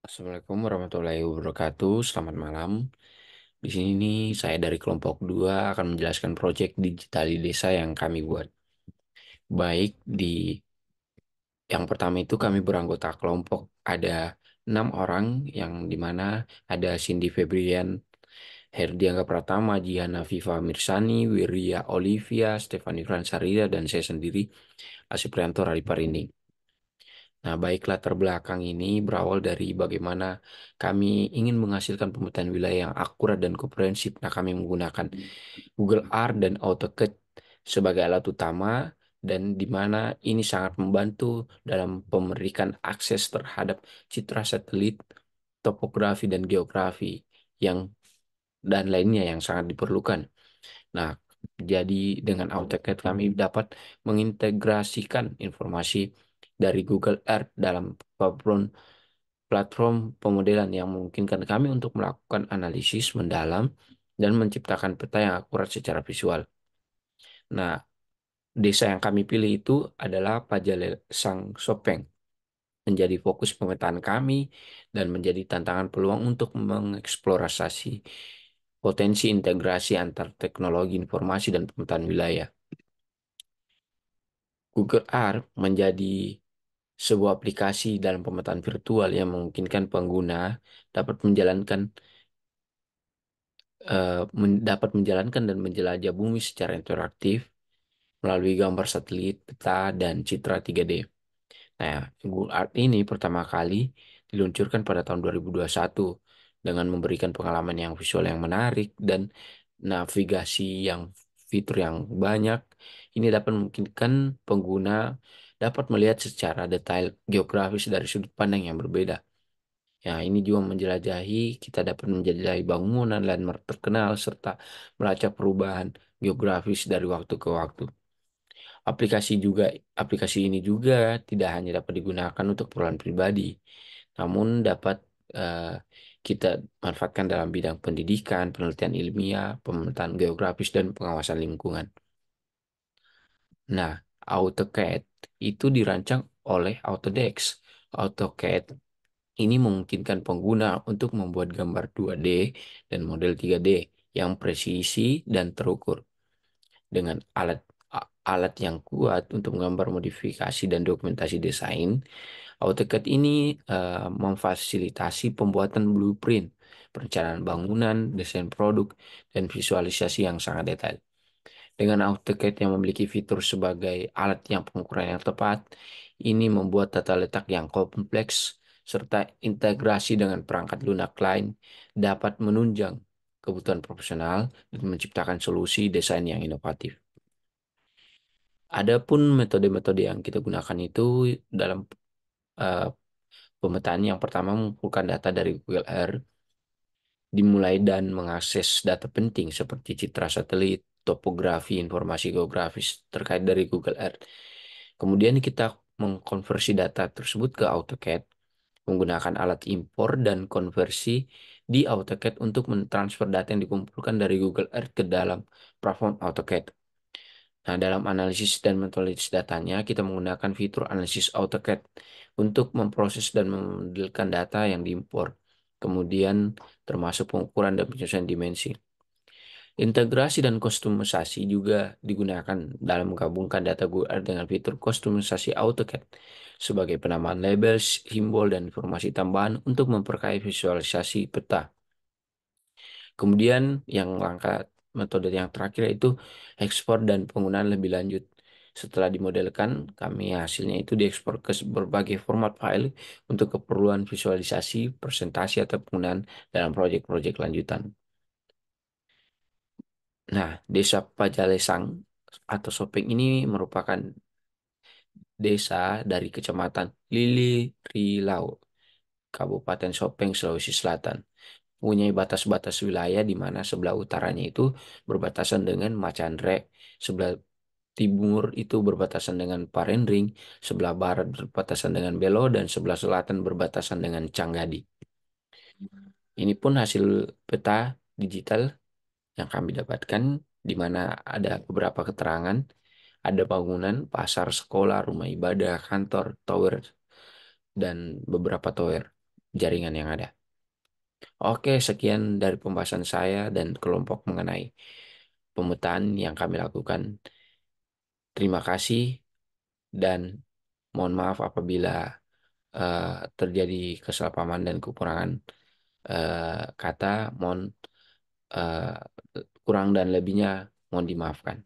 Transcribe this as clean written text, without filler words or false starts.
Assalamualaikum warahmatullahi wabarakatuh. Selamat malam. Di sini nih saya dari kelompok 2 akan menjelaskan proyek digital di desa yang kami buat. Baik, di yang pertama itu kami beranggota kelompok ada 6 orang yang dimana ada Cindy Febrian, Herdiangga Pratama, Jiana Viva Mirsani, Wirya Olivia, Stefani Fransarida, dan saya sendiri, Asiprianto Radiparini. Nah, baik latar belakang ini berawal dari bagaimana kami ingin menghasilkan pemetaan wilayah yang akurat dan komprehensif. Nah, kami menggunakan Google Earth dan AutoCAD sebagai alat utama dan di mana ini sangat membantu dalam memberikan akses terhadap citra satelit, topografi dan geografi yang dan lainnya yang sangat diperlukan. Nah, jadi dengan AutoCAD kami dapat mengintegrasikan informasi dari Google Earth dalam platform platform pemodelan yang memungkinkan kami untuk melakukan analisis mendalam dan menciptakan peta yang akurat secara visual. Nah, desa yang kami pilih itu adalah Pajalesang Sopeng, menjadi fokus pemetaan kami dan menjadi tantangan peluang untuk mengeksplorasi potensi integrasi antar teknologi informasi dan pemetaan wilayah. Google Earth menjadi sebuah aplikasi dalam pemetaan virtual yang memungkinkan pengguna dapat menjalankan dapat menjalankan dan menjelajah bumi secara interaktif melalui gambar satelit, peta, dan citra 3D. Nah, Google Earth ini pertama kali diluncurkan pada tahun 2021 dengan memberikan pengalaman yang visual yang menarik dan navigasi yang fitur yang banyak. Ini dapat memungkinkan pengguna dapat melihat secara detail geografis dari sudut pandang yang berbeda. Ya, ini juga menjelajahi, kita dapat menjelajahi bangunan, landmark terkenal, serta melacak perubahan geografis dari waktu ke waktu. Aplikasi juga, aplikasi ini juga tidak hanya dapat digunakan untuk keperluan pribadi, namun dapat eh, kita manfaatkan dalam bidang pendidikan, penelitian ilmiah, pemetaan geografis, dan pengawasan lingkungan. Nah, AutoCAD itu dirancang oleh Autodesk. AutoCAD ini memungkinkan pengguna untuk membuat gambar 2D dan model 3D yang presisi dan terukur dengan alat yang kuat untuk menggambar modifikasi dan dokumentasi desain. AutoCAD ini memfasilitasi pembuatan blueprint, perencanaan bangunan, desain produk, dan visualisasi yang sangat detail. Dengan AutoCAD yang memiliki fitur sebagai alat yang pengukuran yang tepat, ini membuat tata letak yang kompleks serta integrasi dengan perangkat lunak lain dapat menunjang kebutuhan profesional dan menciptakan solusi desain yang inovatif. Adapun metode-metode yang kita gunakan itu dalam eh, pemetaan yang pertama mengumpulkan data dari Google Earth, dimulai dan mengakses data penting seperti citra satelit, topografi, informasi geografis terkait dari Google Earth. Kemudian kita mengkonversi data tersebut ke AutoCAD menggunakan alat impor dan konversi di AutoCAD untuk mentransfer data yang dikumpulkan dari Google Earth ke dalam platform AutoCAD. Nah, dalam analisis dan metodologi datanya, kita menggunakan fitur analisis AutoCAD untuk memproses dan memodelkan data yang diimpor. Kemudian termasuk pengukuran dan penyelesaian dimensi. Integrasi dan kustomisasi juga digunakan dalam menggabungkan data Google Earth dengan fitur kustomisasi AutoCAD sebagai penamaan label, simbol, dan informasi tambahan untuk memperkaya visualisasi peta. Kemudian yang langkah metode yang terakhir itu ekspor dan penggunaan lebih lanjut. Setelah dimodelkan, kami hasilnya itu diekspor ke berbagai format file untuk keperluan visualisasi, presentasi, atau penggunaan dalam proyek-proyek lanjutan. Nah, Desa Pajalesang atau Sopeng ini merupakan desa dari Kecamatan Lili Rilau, Kabupaten Sopeng, Sulawesi Selatan. Mempunyai batas-batas wilayah di mana sebelah utaranya itu berbatasan dengan Macandre, sebelah timur itu berbatasan dengan Parendring, sebelah barat berbatasan dengan Belo, dan sebelah selatan berbatasan dengan Canggadi. Ini pun hasil peta digital yang kami dapatkan di mana ada beberapa keterangan, ada bangunan, pasar, sekolah, rumah ibadah, kantor, tower, dan beberapa tower. jaringan yang ada. Oke, sekian dari pembahasan saya dan kelompok mengenai pemetaan yang kami lakukan. Terima kasih dan mohon maaf apabila eh, terjadi kesalahpahaman dan kekurangan kata. Mohon eh, kurang dan lebihnya mohon dimaafkan.